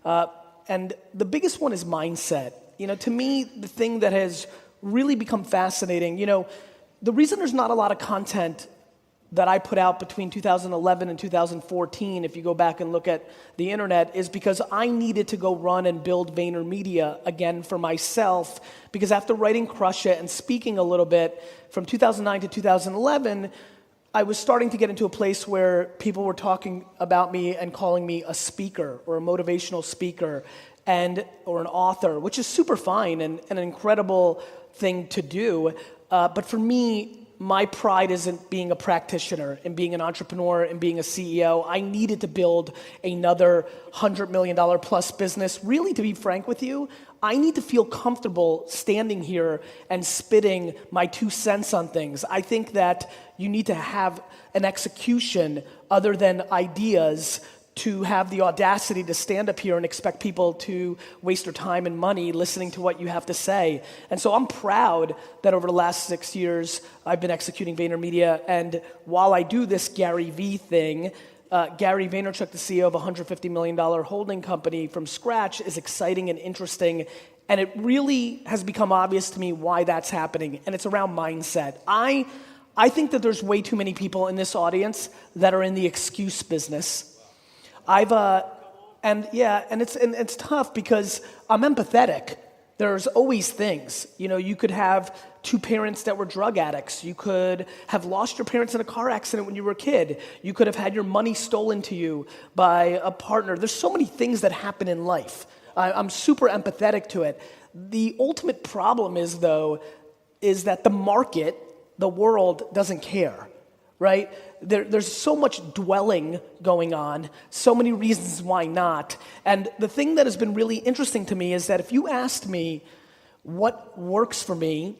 And the biggest one is mindset. To me, the thing that has really become fascinating, the reason there's not a lot of content that I put out between 2011 and 2014, if you go back and look at the internet, is because I needed to go run and build VaynerMedia again for myself, because after writing Crush It and speaking a little bit from 2009 to 2011, I was starting to get into a place where people were talking about me and calling me a speaker or a motivational speaker or an author, which is super fine and an incredible thing to do. But for me, my pride isn't being a practitioner and being an entrepreneur and being a CEO. I needed to build another $100 million plus business. Really, to be frank with you, I need to feel comfortable standing here and spitting my 2 cents on things. I think that you need to have an execution other than ideas to have the audacity to stand up here and expect people to waste their time and money listening to what you have to say. And so I'm proud that over the last 6 years, I've been executing VaynerMedia. And while I do this Gary V thing, Gary Vaynerchuk, the CEO of a $150 million holding company from scratch, is exciting and interesting. And it really has become obvious to me why that's happening. And it's around mindset. I think that there's way too many people in this audience that are in the excuse business. And it's tough because I'm empathetic. There's always things. You could have 2 parents that were drug addicts. You could have lost your parents in a car accident when you were a kid. You could have had your money stolen to you by a partner. There's so many things that happen in life. I'm super empathetic to it. The ultimate problem is that the market, the world, doesn't care, right? There's so much dwelling going on, so many reasons why not. And the thing that has been really interesting to me is that if you asked me what works for me,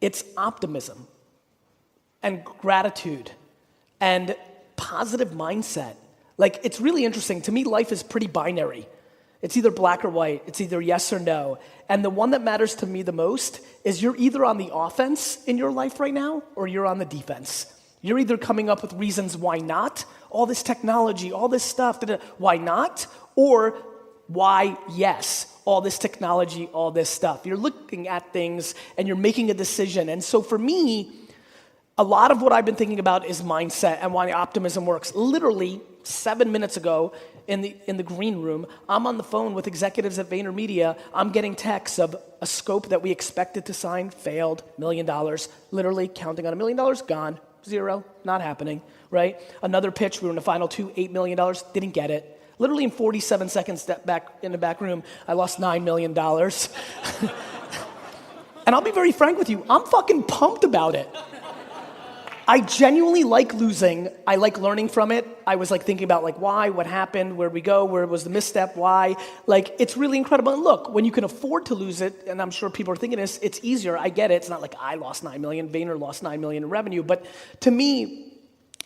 it's optimism and gratitude and positive mindset. Like, it's really interesting. To me, life is pretty binary. It's either black or white. It's either yes or no. And the one that matters to me the most is you're either on the offense in your life right now or you're on the defense. You're either coming up with reasons why not, all this technology, all this stuff, why not, or why yes, all this technology, all this stuff. You're looking at things and you're making a decision. And so for me, a lot of what I've been thinking about is mindset and why optimism works. Literally 7 minutes ago in the green room, I'm on the phone with executives at VaynerMedia. I'm getting texts of a scope that we expected to sign, failed, $1 million, literally counting on $1 million, gone. 0, not happening, right? Another pitch, we were in the final 2, $8 million, didn't get it. Literally in 47 seconds back in the back room, I lost $9 million. And I'll be very frank with you, I'm fucking pumped about it. I genuinely like losing. I like learning from it. I was thinking about why, what happened, where we go, where was the misstep, why. It's really incredible. And look, when you can afford to lose it, and I'm sure people are thinking this, it's easier. I get it. It's not like I lost 9 million, Vayner lost 9 million in revenue. But to me,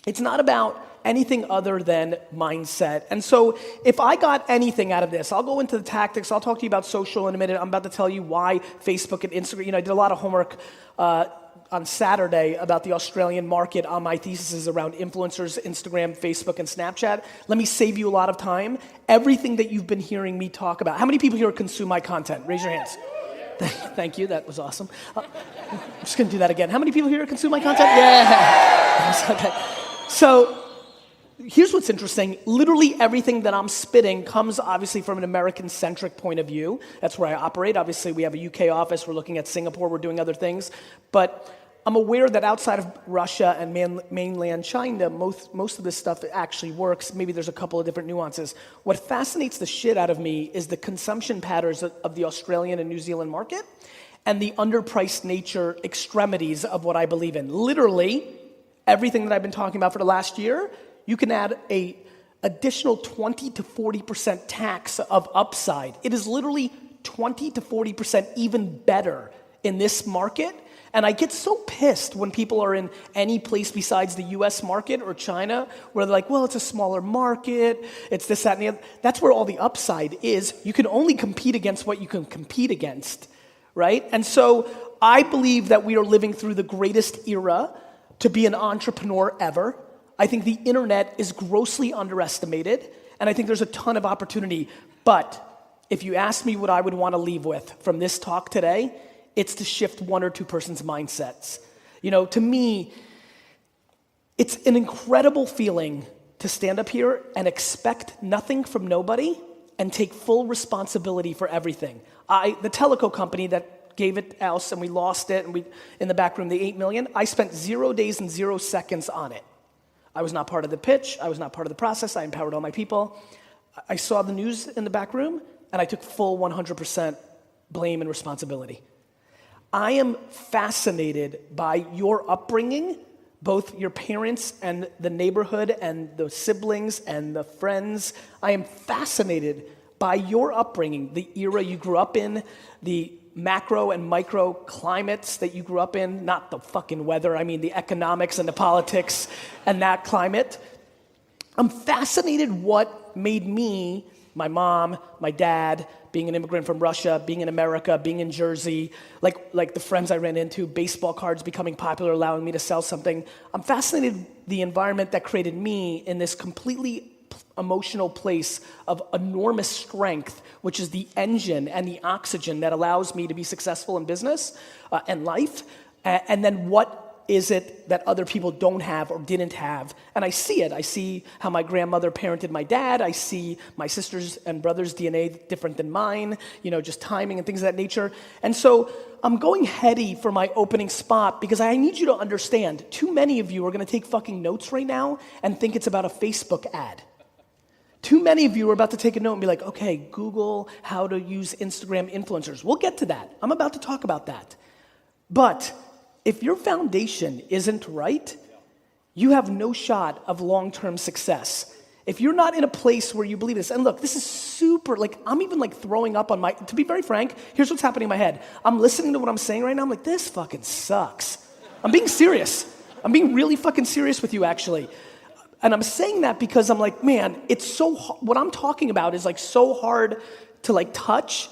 it's not about anything other than mindset. And so if I got anything out of this, I'll go into the tactics. I'll talk to you about social in a minute. I'm about to tell you why Facebook and Instagram, I did a lot of homework on Saturday about the Australian market on my theses around influencers, Instagram, Facebook, and Snapchat. Let me save you a lot of time. Everything that you've been hearing me talk about. How many people here consume my content? Raise your hands. Thank you. That was awesome. I'm just going to do that again. How many people here consume my content? Yeah. Okay. So here's what's interesting. Literally everything that I'm spitting comes obviously from an American-centric point of view. That's where I operate. Obviously, we have a UK office. We're looking at Singapore. We're doing other things. But I'm aware that outside of Russia and mainland China, most of this stuff actually works. Maybe there's a couple of different nuances. What fascinates the shit out of me is the consumption patterns of the Australian and New Zealand market and the underpriced nature extremities of what I believe in. Literally, everything that I've been talking about for the last year, you can add a additional 20 to 40% tax of upside. It is literally 20 to 40% even better in this market. And I get so pissed when people are in any place besides the US market or China where they're like, well, it's a smaller market, it's this, that, and the other. That's where all the upside is. You can only compete against what you can compete against, right? And so I believe that we are living through the greatest era to be an entrepreneur ever. I think the internet is grossly underestimated, and I think there's a ton of opportunity. But if you ask me what I would want to leave with from this talk today, it's to shift one or two persons' mindsets. To me, it's an incredible feeling to stand up here and expect nothing from nobody and take full responsibility for everything. The teleco company that gave it to us and we lost it, and in the back room, the $8 million, I spent 0 days and 0 seconds on it. I was not part of the pitch. I was not part of the process. I empowered all my people. I saw the news in the back room, and I took full 100% blame and responsibility. I am fascinated by your upbringing, both your parents and the neighborhood and the siblings and the friends. I am fascinated by your upbringing, the era you grew up in, the macro and micro climates that you grew up in, not the fucking weather, I mean the economics and the politics and that climate. I'm fascinated what made me, my mom, my dad, being an immigrant from Russia, being in America, being in Jersey, like the friends I ran into, baseball cards becoming popular, allowing me to sell something. I'm fascinated the environment that created me in this completely emotional place of enormous strength, which is the engine and the oxygen that allows me to be successful in business and life. And then what is it that other people don't have or didn't have? And I see it. I see how my grandmother parented my dad. I see my sisters and brothers' DNA different than mine, just timing and things of that nature. And so I'm going heady for my opening spot because I need you to understand, too many of you are going to take fucking notes right now and think it's about a Facebook ad. Too many of you are about to take a note and be like, okay, Google how to use Instagram influencers. We'll get to that. I'm about to talk about that. But if your foundation isn't right, you have no shot of long-term success. If you're not in a place where you believe this, and look, this is super, I'm even throwing up on to be very frank, here's what's happening in my head. I'm listening to what I'm saying right now, I'm like, this fucking sucks. I'm being serious. I'm being really fucking serious with you, actually. And I'm saying that because I'm like, man, it's so, what I'm talking about is so hard to touch,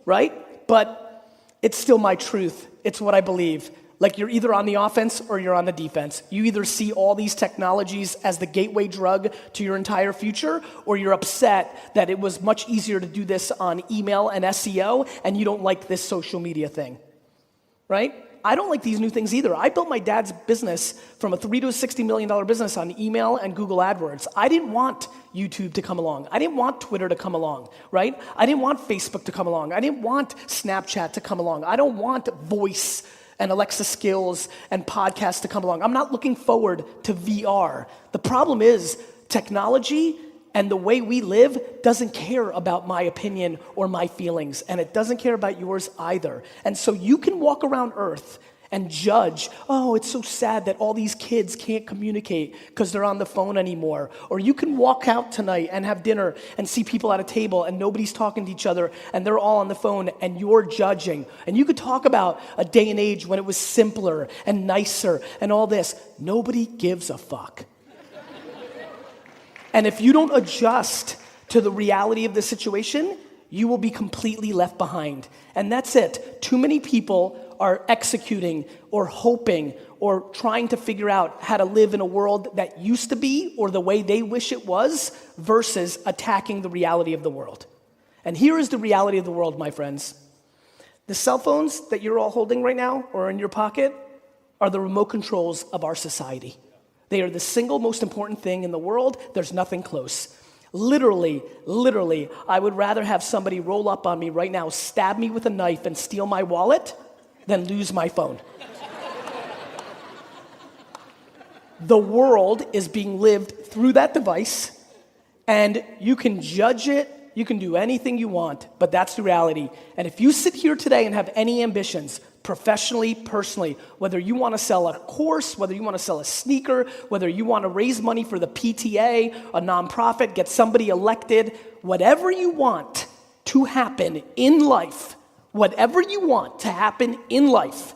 right? But it's still my truth. It's what I believe. You're either on the offense or you're on the defense. You either see all these technologies as the gateway drug to your entire future, or you're upset that it was much easier to do this on email and SEO, and you don't like this social media thing, right? I don't like these new things either. I built my dad's business from a $3 to $60 million business on email and Google AdWords. I didn't want YouTube to come along. I didn't want Twitter to come along, right? I didn't want Facebook to come along. I didn't want Snapchat to come along. I don't want voice and Alexa skills and podcasts to come along. I'm not looking forward to VR. The problem is technology and the way we live doesn't care about my opinion or my feelings, and it doesn't care about yours either. And so you can walk around Earth and judge, oh, it's so sad that all these kids can't communicate because they're on the phone anymore. Or you can walk out tonight and have dinner and see people at a table and nobody's talking to each other and they're all on the phone and you're judging. And you could talk about a day and age when it was simpler and nicer and all this. Nobody gives a fuck. And if you don't adjust to the reality of the situation, you will be completely left behind. And that's it. Too many people are executing or hoping or trying to figure out how to live in a world that used to be or the way they wish it was versus attacking the reality of the world. And here is the reality of the world, my friends. The cell phones that you're all holding right now or in your pocket are the remote controls of our society. They are the single most important thing in the world. There's nothing close. Literally, I would rather have somebody roll up on me right now, stab me with a knife and steal my wallet than lose my phone. The world is being lived through that device, and you can judge it, you can do anything you want, but that's the reality. And if you sit here today and have any ambitions, professionally, personally, whether you want to sell a course, whether you want to sell a sneaker, whether you want to raise money for the PTA, a nonprofit, get somebody elected, whatever you want to happen in life, whatever you want to happen in life,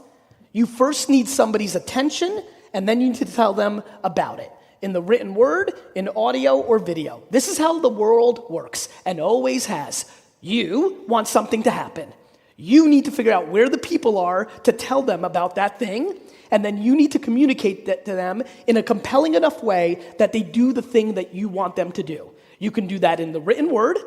you first need somebody's attention, and then you need to tell them about it. In the written word, in audio, or video. This is how the world works, and always has. You want something to happen. You need to figure out where the people are to tell them about that thing, and then you need to communicate that to them in a compelling enough way that they do the thing that you want them to do. You can do that in the written word,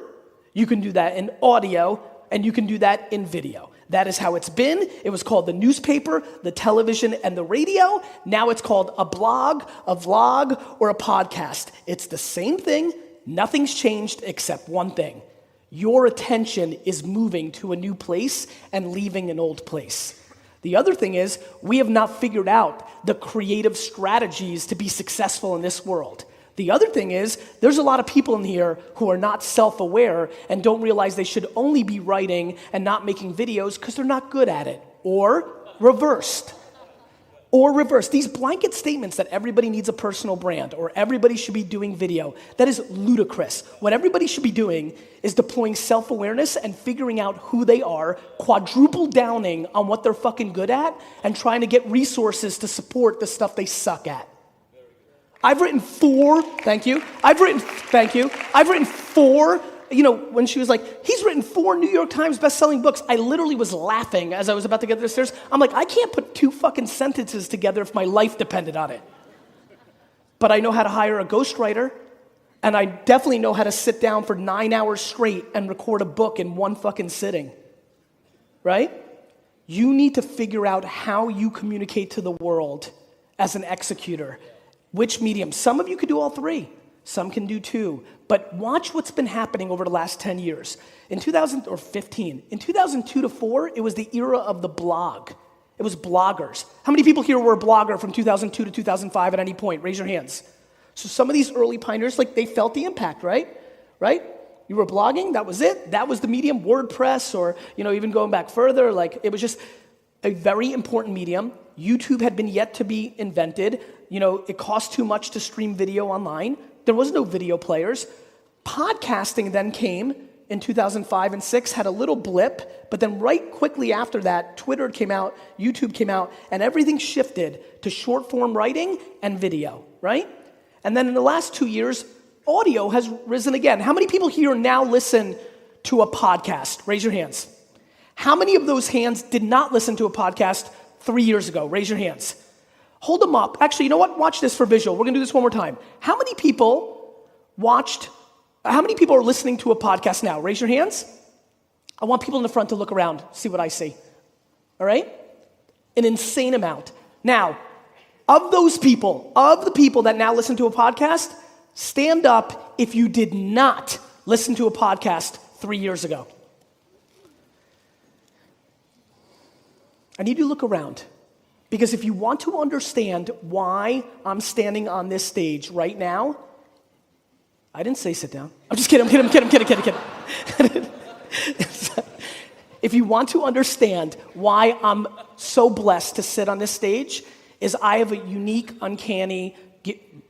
You can do that in audio, and you can do that in video. That is how it's been. It was called the newspaper, the television, and the radio. Now it's called a blog, a vlog, or a podcast. It's the same thing. Nothing's changed except one thing. Your attention is moving to a new place and leaving an old place. The other thing is, we have not figured out the creative strategies to be successful in this world. The other thing is, there's a lot of people in here who are not self-aware and don't realize they should only be writing and not making videos because they're not good at it. Or reversed. These blanket statements that everybody needs a personal brand or everybody should be doing video, that is ludicrous. What everybody should be doing is deploying self-awareness and figuring out who they are, quadruple downing on what they're fucking good at, and trying to get resources to support the stuff they suck at. I've written four, when she was like, he's written 4 New York Times best-selling books, I literally was laughing as I was about to get upstairs. I'm like, I can't put 2 fucking sentences together if my life depended on it. But I know how to hire a ghostwriter, and I definitely know how to sit down for 9 hours straight and record a book in one fucking sitting, right? You need to figure out how you communicate to the world as an executor. Which medium? Some of you could do all 3. Some can do 2. But watch what's been happening over the last 10 years. In 2015, in 2002 to 4, it was the era of the blog. It was bloggers. How many people here were a blogger from 2002 to 2005 at any point? Raise your hands. So some of these early pioneers, they felt the impact, right? Right? You were blogging, that was it. That was the medium, WordPress, or even going back further, it was just a very important medium. YouTube had been yet to be invented. It cost too much to stream video online. There was no video players. Podcasting then came in 2005 and 6, had a little blip, but then right quickly after that, Twitter came out, YouTube came out, and everything shifted to short-form writing and video, right? And then in the last 2 years, audio has risen again. How many people here now listen to a podcast? Raise your hands. How many of those hands did not listen to a podcast 3 years ago? Raise your hands. Hold them up. Actually, you know what? Watch this for visual. We're going to do this one more time. How many people are listening to a podcast now? Raise your hands. I want people in the front to look around, see what I see. All right? An insane amount. Now, of the people that now listen to a podcast, stand up if you did not listen to a podcast 3 years ago. I need you to look around. Because if you want to understand why I'm standing on this stage right now, I didn't say sit down. I'm just kidding. If you want to understand why I'm so blessed to sit on this stage, is I have a unique, uncanny,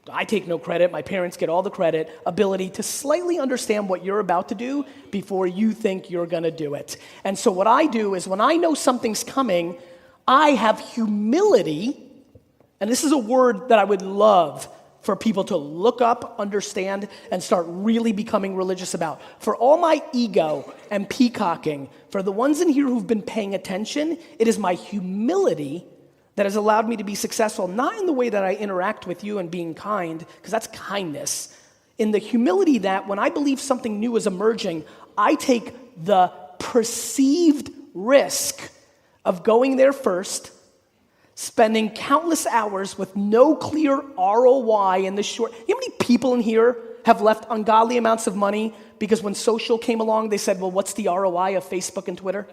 I take no credit, my parents get all the credit, ability to slightly understand what you're about to do before you think you're gonna do it. And so what I do is when I know something's coming, I have humility, and this is a word that I would love for people to look up, understand, and start really becoming religious about. For all my ego and peacocking, for the ones in here who've been paying attention, it is my humility that has allowed me to be successful, not in the way that I interact with you and being kind, because that's kindness, in the humility that when I believe something new is emerging, I take the perceived risk of going there first, spending countless hours with no clear ROI in the short. You know how many people in here have left ungodly amounts of money because when social came along, they said, well, what's the ROI of Facebook and Twitter?